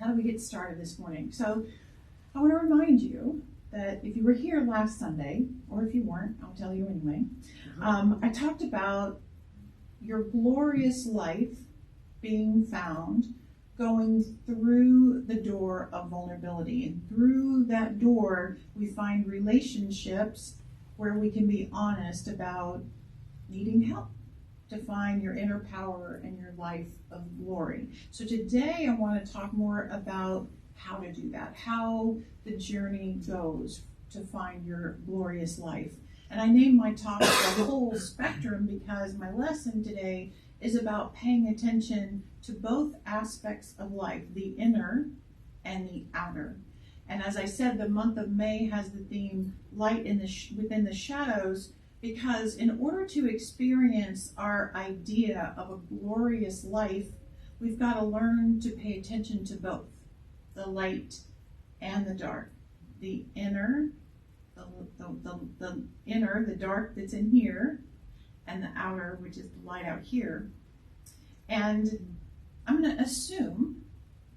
how do we get started this morning? So I want to remind you that if you were here last Sunday, or if you weren't, I'll tell you anyway, I talked about your glorious life being found going through the door of vulnerability. And through that door, we find relationships where we can be honest about needing help to find your inner power and your life of glory. So today I want to talk more about how to do that, how the journey goes to find your glorious life. And I named my talk the whole spectrum because my lesson today is about paying attention to both aspects of life, the inner and the outer. And as I said, the month of May has the theme light in within the shadows, because in order to experience our idea of a glorious life, we've got to learn to pay attention to both the light and the dark, the inner, the inner, the dark that's in here, and the outer, which is the light out here. And I'm going to assume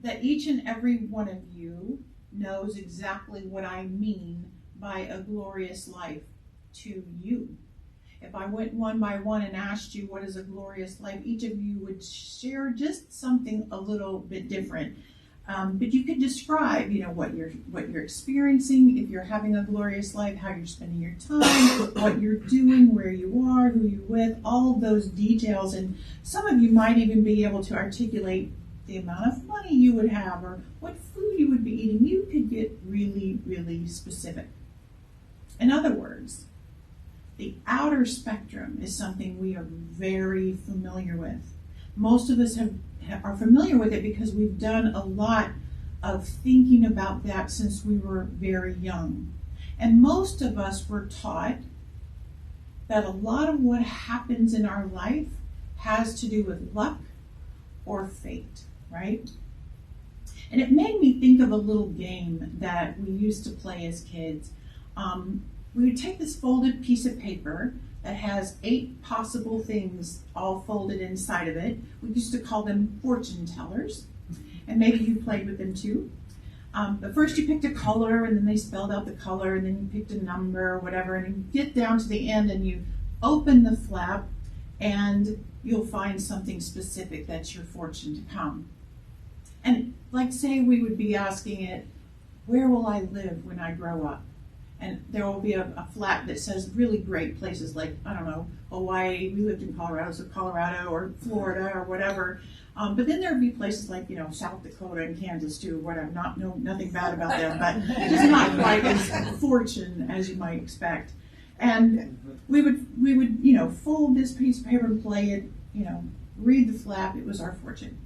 that each and every one of you knows exactly what I mean by a glorious life to you. If I went one by one and asked you what is a glorious life, each of you would share just something a little bit different. But you could describe, what you're experiencing, if you're having a glorious life, how you're spending your time, what you're doing, where you are, who you're with, all of those details. And some of you might even be able to articulate the amount of money you would have or what food you would be eating. You could get really, really specific. In other words, the outer spectrum is something we are very familiar with. Most of us are familiar with it because we've done a lot of thinking about that since we were very young. And most of us were taught that a lot of what happens in our life has to do with luck or fate, right? And it made me think of a little game that we used to play as kids. We would take this folded piece of paper that has 8 possible things all folded inside of it. We used to call them fortune tellers, and maybe you played with them too. But first you picked a color, and then they spelled out the color, and then you picked a number or whatever, and you get down to the end and you open the flap, and you'll find something specific that's your fortune to come. And like say we would be asking it, where will I live when I grow up? And there will be a flap that says really great places like, I don't know, Hawaii. We lived in Colorado, so Colorado or Florida or whatever. But then there would be places like, South Dakota and Kansas too, whatever. Nothing bad about them, but just not quite as fortune as you might expect. And we would fold this piece of paper and play it, read the flap. It was our fortune.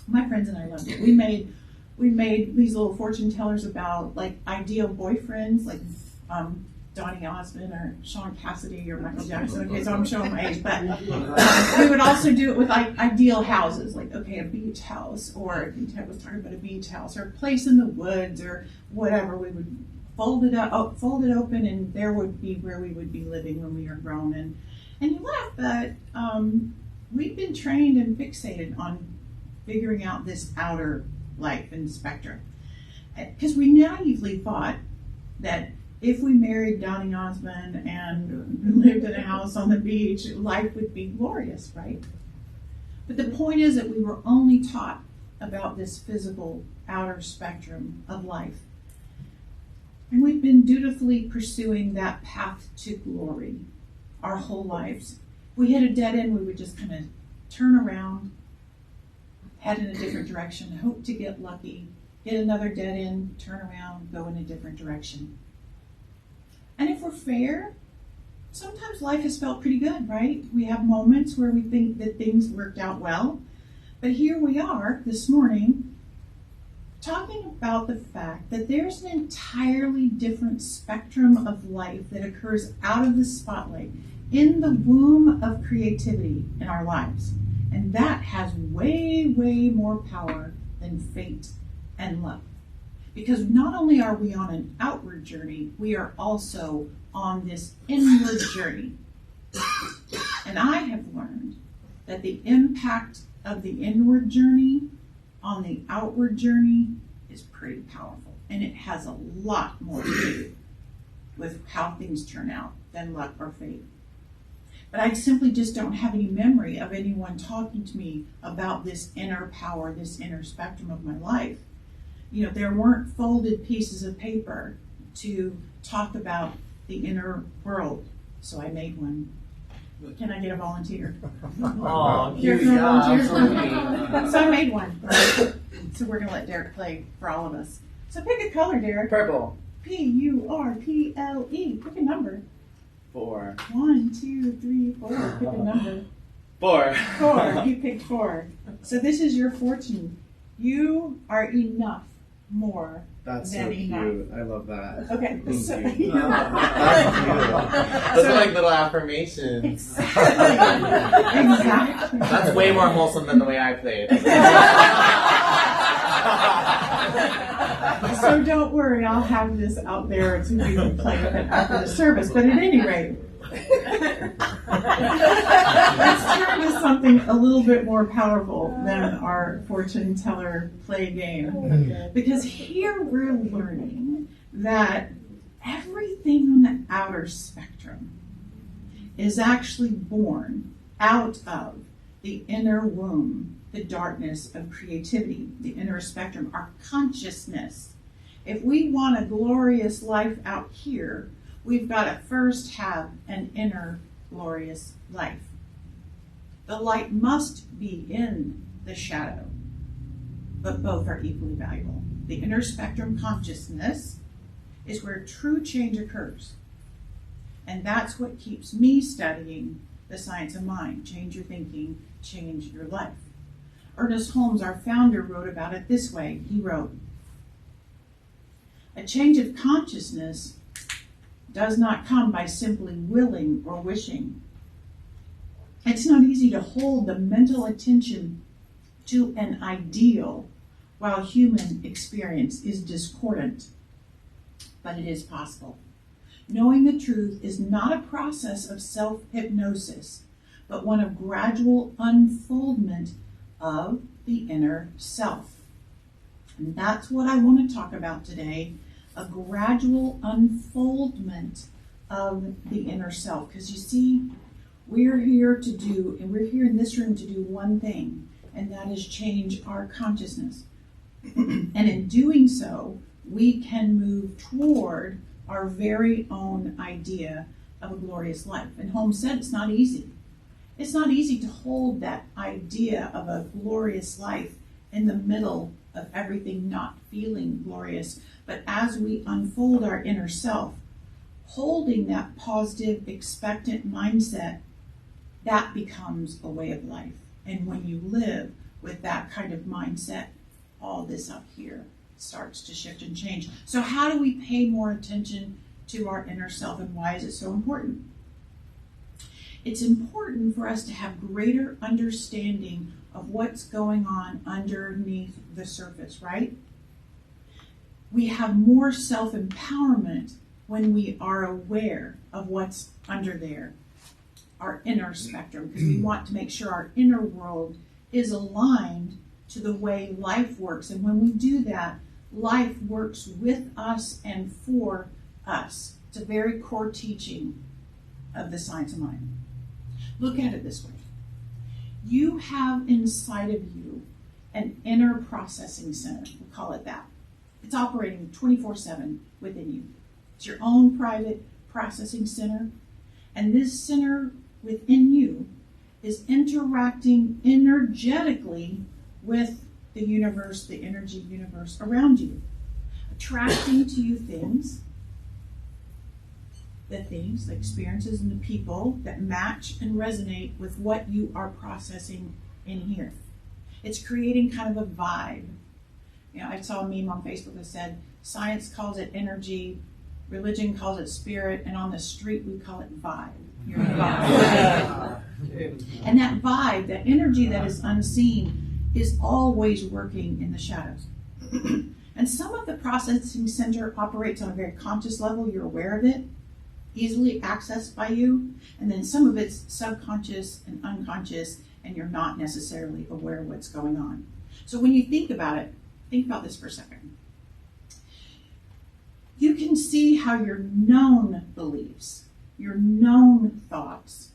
My friends and I loved it. We made these little fortune tellers about like ideal boyfriends, like Donny Osmond or Sean Cassidy or Michael Jackson. Okay, so I'm showing my age, but we would also do it with like ideal houses, like a beach house, or Ted was talking about a beach house, or a place in the woods, or whatever. We would fold it open, and there would be where we would be living when we are grown. And you laugh, but we've been trained and fixated on figuring out this outer life and spectrum, because we naively thought that if we married Donny Osmond and lived in a house on the beach, life would be glorious, right? But the point is that we were only taught about this physical outer spectrum of life, and we've been dutifully pursuing that path to glory our whole lives. If we hit a dead end, we would just kind of turn around, head in a different direction, hope to get lucky, hit another dead end, turn around, go in a different direction. And if we're fair, sometimes life has felt pretty good, right? We have moments where we think that things worked out well. But here we are this morning talking about the fact that there's an entirely different spectrum of life that occurs out of the spotlight in the womb of creativity in our lives. And that has way, way more power than fate and luck. Because not only are we on an outward journey, we are also on this inward journey. And I have learned that the impact of the inward journey on the outward journey is pretty powerful. And it has a lot more to do with how things turn out than luck or fate. But I simply just don't have any memory of anyone talking to me about this inner power, this inner spectrum of my life. You know, there weren't folded pieces of paper to talk about the inner world. So I made one. Can I get a volunteer? Oh, Here's cute. a Yeah, volunteer. absolutely. So I made one. So we're going to let Derek play for all of us. So pick a color, Derek. Purple. Purple. Pick a number. 4. 1, 2, 3, 4. Pick a number. 4. 4. You picked 4. So this is your fortune. You are enough more That's so than cute. enough. I love that. Okay. Thank So, you. Those are like little affirmations. Exactly. That's way more wholesome than the way I played. So don't worry, I'll have this out there so you can play with it after the service. But at any rate, let's turn to something a little bit more powerful than our fortune teller play game. Because here we're learning that everything on the outer spectrum is actually born out of the inner womb, the darkness of creativity, the inner spectrum, our consciousness. If we want a glorious life out here, we've got to first have an inner glorious life. The light must be in the shadow, but both are equally valuable. The inner spectrum consciousness is where true change occurs. And that's what keeps me studying the science of mind. Change your thinking, change your life. Ernest Holmes, our founder, wrote about it this way. He wrote, "A change of consciousness does not come by simply willing or wishing. It's not easy to hold the mental attention to an ideal while human experience is discordant, but it is possible. Knowing the truth is not a process of self-hypnosis, but one of gradual unfoldment of the inner self." And that's what I want to talk about today, a gradual unfoldment of the inner self. Because you see, we're here to do, and we're here in this room to do one thing, and that is change our consciousness. And in doing so, we can move toward our very own idea of a glorious life. And Holmes said it's not easy. It's not easy to hold that idea of a glorious life in the middle of everything not feeling glorious. But as we unfold our inner self, holding that positive, expectant mindset, that becomes a way of life. And when you live with that kind of mindset, all this up here starts to shift and change. So how do we pay more attention to our inner self, and why is it so important? It's important for us to have greater understanding of what's going on underneath the surface, right? We have more self-empowerment when we are aware of what's under there, our inner spectrum, because we want to make sure our inner world is aligned to the way life works. And when we do that, life works with us and for us. It's a very core teaching of the science of mind. Look at it this way. You have inside of you an inner processing center. We'll call it that. It's operating 24/7 within you. It's your own private processing center. And this center within you is interacting energetically with the universe, the energy universe around you, attracting to you the experiences, and the people that match and resonate with what you are processing in here. It's creating kind of a vibe. You know, I saw a meme on Facebook that said, science calls it energy, religion calls it spirit, and on the street we call it vibe. You're a vibe. And that vibe, that energy that is unseen, is always working in the shadows. And some of the processing center operates on a very conscious level. You're aware of it, easily accessed by you. And then some of it's subconscious and unconscious, and you're not necessarily aware of what's going on. So when you think about it, think about this for a second. You can see how your known beliefs, your known thoughts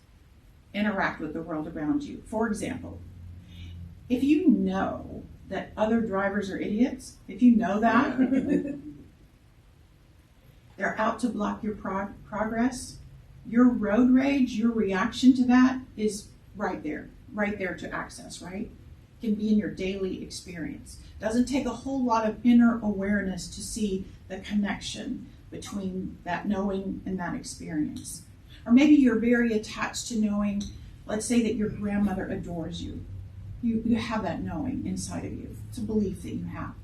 interact with the world around you. For example, if you know that other drivers are idiots, if you know that, they're out to block your progress, your road rage, your reaction to that is right there to access, right? Can be in your daily experience. Doesn't take a whole lot of inner awareness to see the connection between that knowing and that experience. Or maybe you're very attached to knowing, let's say that your grandmother adores you. You have that knowing inside of you. It's a belief that you have.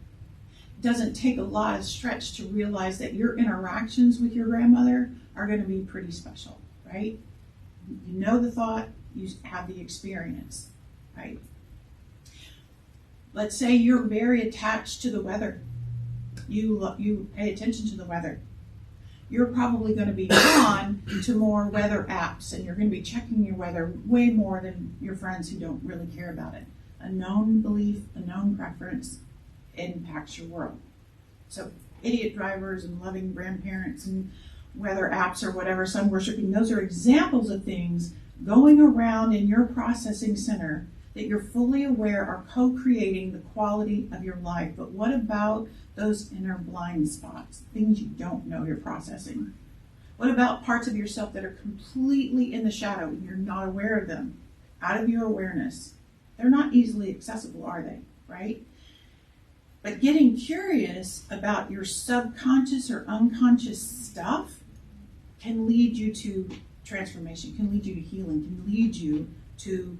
It doesn't take a lot of stretch to realize that your interactions with your grandmother are going to be pretty special, right? You know the thought, you have the experience, right? Let's say you're very attached to the weather. You pay attention to the weather. You're probably going to be on to more weather apps, and you're going to be checking your weather way more than your friends who don't really care about it. A known belief, a known preference impacts your world. So idiot drivers and loving grandparents and weather apps or whatever, sun worshiping, those are examples of things going around in your processing center that you're fully aware are co-creating the quality of your life. But what about those inner blind spots, things you don't know you're processing? What about parts of yourself that are completely in the shadow and you're not aware of them, out of your awareness? They're not easily accessible, are they? Right? But getting curious about your subconscious or unconscious stuff can lead you to transformation, can lead you to healing, can lead you to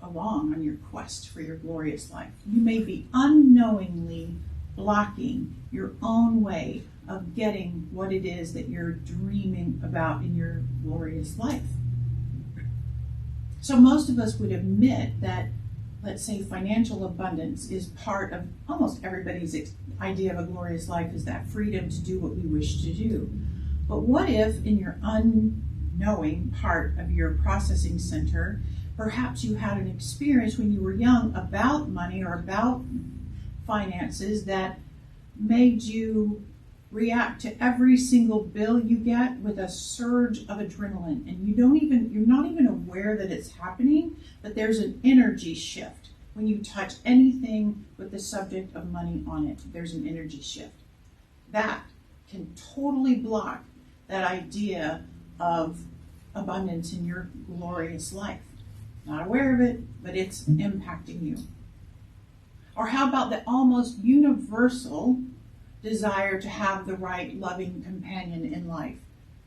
along on your quest for your glorious life. You may be unknowingly blocking your own way of getting what it is that you're dreaming about in your glorious life. So most of us would admit that, let's say, financial abundance is part of almost everybody's idea of a glorious life, is that freedom to do what we wish to do. But what if in your unknowing part of your processing center, perhaps you had an experience when you were young about money or about finances that made you react to every single bill you get with a surge of adrenaline, and you're not even aware that it's happening, but there's an energy shift. When you touch anything with the subject of money on it, there's an energy shift. That can totally block that idea of abundance in your glorious life. Not aware of it, but it's impacting you. Or how about the almost universal desire to have the right loving companion in life?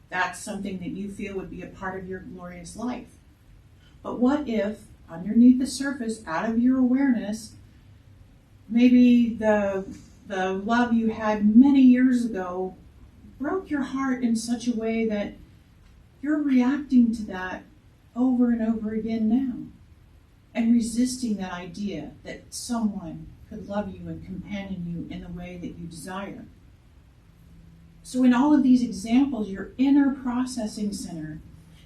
That's something that you feel would be a part of your glorious life. But what if underneath the surface, out of your awareness, maybe the love you had many years ago broke your heart in such a way that you're reacting to that over and over again now, and resisting that idea that someone could love you and companion you in the way that you desire. So in all of these examples, your inner processing center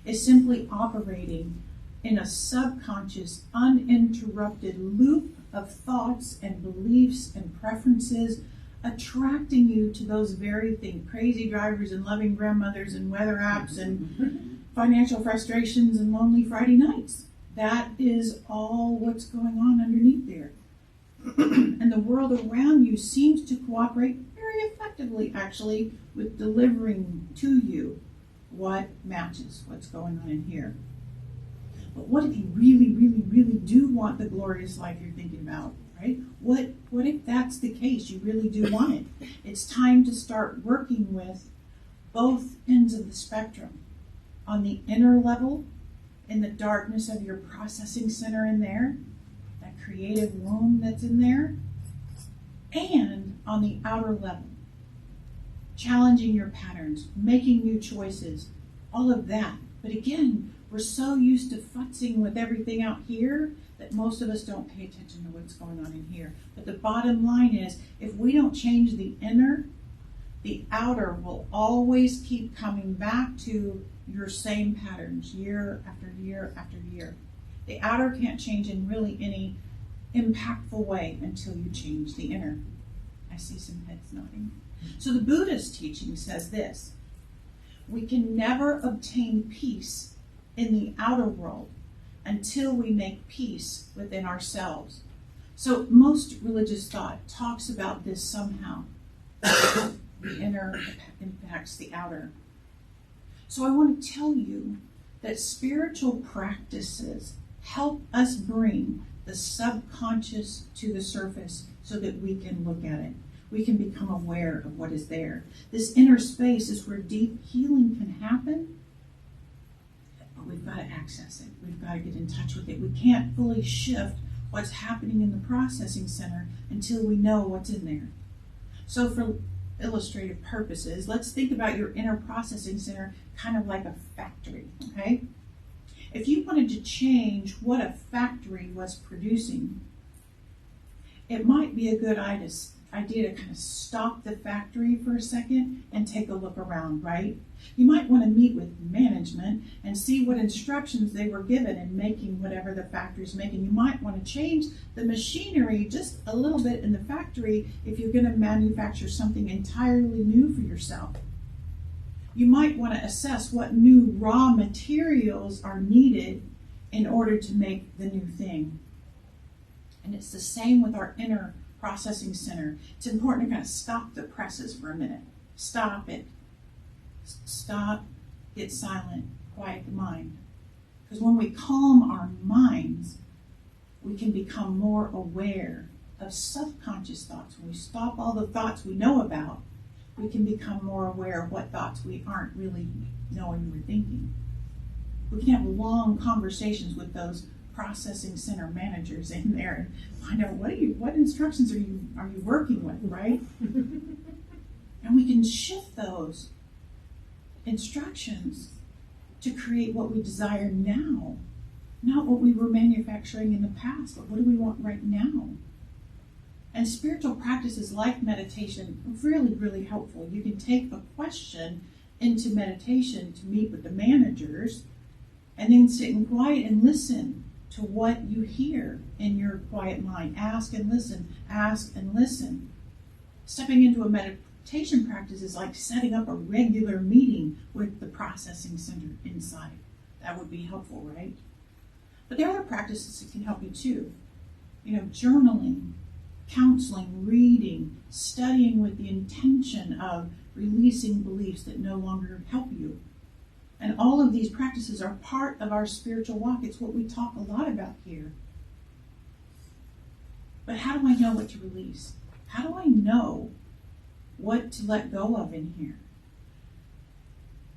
is simply operating in a subconscious, uninterrupted loop of thoughts and beliefs and preferences, attracting you to those very things: crazy drivers and loving grandmothers and weather apps and financial frustrations and lonely Friday nights. That is all what's going on underneath there. And the world around you seems to cooperate very effectively, actually, with delivering to you what matches what's going on in here. But what if you really, really, really do want the glorious life you're thinking about, right? What if that's the case? You really do want it. It's time to start working with both ends of the spectrum. On the inner level, in the darkness of your processing center in there, that creative womb that's in there, and on the outer level, challenging your patterns, making new choices, all of that. But again, we're so used to futzing with everything out here that most of us don't pay attention to what's going on in here. But the bottom line is, if we don't change the inner, the outer will always keep coming back to your same patterns year after year after year. The outer can't change in really any impactful way until you change the inner. I see some heads nodding. So the Buddhist teaching says this: we can never obtain peace in the outer world until we make peace within ourselves. So most religious thought talks about this somehow. The inner impacts the outer. So I want to tell you that spiritual practices help us bring the subconscious to the surface so that we can look at it. We can become aware of what is there. This inner space is where deep healing can happen, but we've got to access it. We've got to get in touch with it. We can't fully shift what's happening in the processing center until we know what's in there. So for illustrative purposes, let's think about your inner processing center kind of like a factory, okay? If you wanted to change what a factory was producing, it might be a good idea to kind of stop the factory for a second and take a look around, right? You might want to meet with management and see what instructions they were given in making whatever the factory's making. You might want to change the machinery just a little bit in the factory if you're going to manufacture something entirely new for yourself. You might want to assess what new raw materials are needed in order to make the new thing. And it's the same with our inner processing center. It's important to kind of stop the presses for a minute. Stop it. Stop, get silent, quiet the mind. Because when we calm our minds, we can become more aware of subconscious thoughts. When we stop all the thoughts we know about, we can become more aware of what thoughts we aren't really knowing we're thinking. We can have long conversations with those processing center managers in there and find out what instructions are you working with, right? And we can shift those instructions to create what we desire now, not what we were manufacturing in the past, but what do we want right now? And spiritual practices like meditation are really, really helpful. You can take a question into meditation to meet with the managers and then sit in quiet and listen to what you hear in your quiet mind. Ask and listen, ask and listen. Stepping into a meditation practice is like setting up a regular meeting with the processing center inside. That would be helpful, right? But there are other practices that can help you too. Journaling, counseling, reading, studying with the intention of releasing beliefs that no longer help you. And all of these practices are part of our spiritual walk. It's what we talk a lot about here. But how do I know what to release? How do I know what to let go of in here?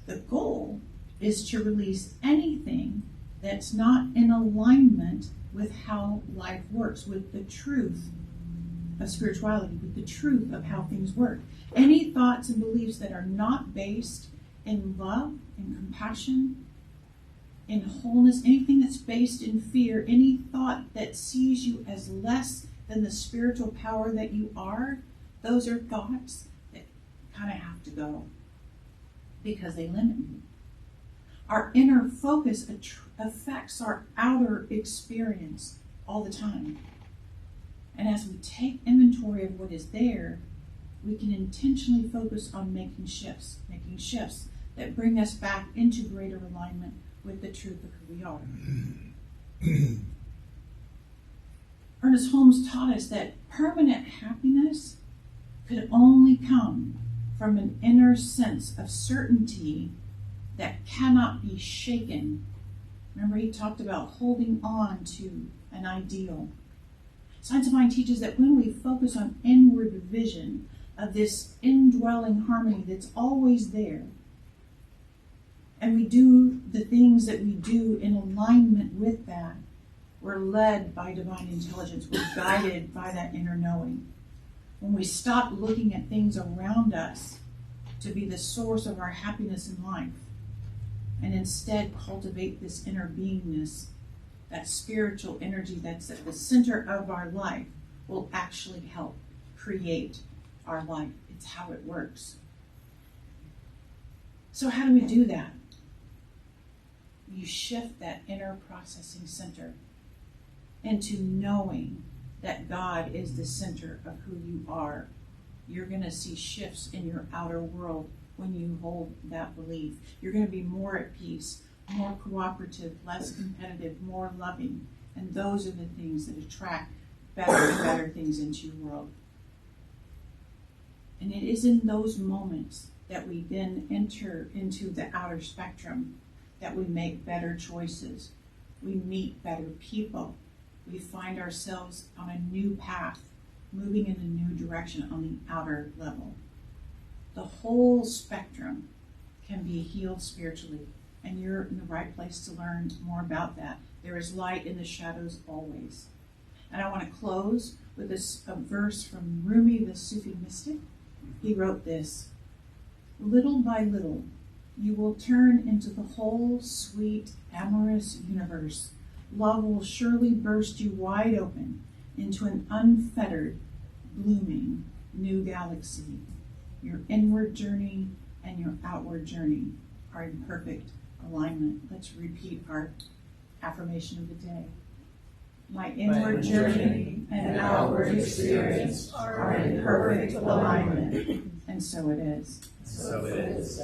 The goal is to release anything that's not in alignment with how life works, with the truth of spirituality, with the truth of how things work. Any thoughts and beliefs that are not based in love, in compassion, in wholeness, anything that's based in fear, any thought that sees you as less than the spiritual power that you are, those are thoughts that kind of have to go because they limit you. Our inner focus affects our outer experience all the time. And as we take inventory of what is there, we can intentionally focus on making shifts that bring us back into greater alignment with the truth of who we are. Ernest Holmes taught us that permanent happiness could only come from an inner sense of certainty that cannot be shaken. Remember, he talked about holding on to an ideal. Science of Mind teaches that when we focus on inward vision of this indwelling harmony that's always there, and we do the things that we do in alignment with that, we're led by divine intelligence. We're guided by that inner knowing. When we stop looking at things around us to be the source of our happiness in life, and instead cultivate this inner beingness, that spiritual energy that's at the center of our life, will actually help create our life. It's how it works. So how do we do that? You shift that inner processing center into knowing that God is the center of who you are, you're going to see shifts in your outer world when you hold that belief. You're going to be more at peace, more cooperative, less competitive, more loving. And those are the things that attract better and better things into your world. And it is in those moments that we then enter into the outer spectrum that we make better choices. We meet better people. We find ourselves on a new path, moving in a new direction on the outer level. The whole spectrum can be healed spiritually, and you're in the right place to learn more about that. There is light in the shadows always. And I want to close with a verse from Rumi, the Sufi mystic. He wrote this: little by little, you will turn into the whole sweet, amorous universe. Love will surely burst you wide open into an unfettered, blooming new galaxy. Your inward journey and your outward journey are in perfect alignment. Let's repeat our affirmation of the day. My inward journey and outward experience are in perfect alignment. And so it is. So it is.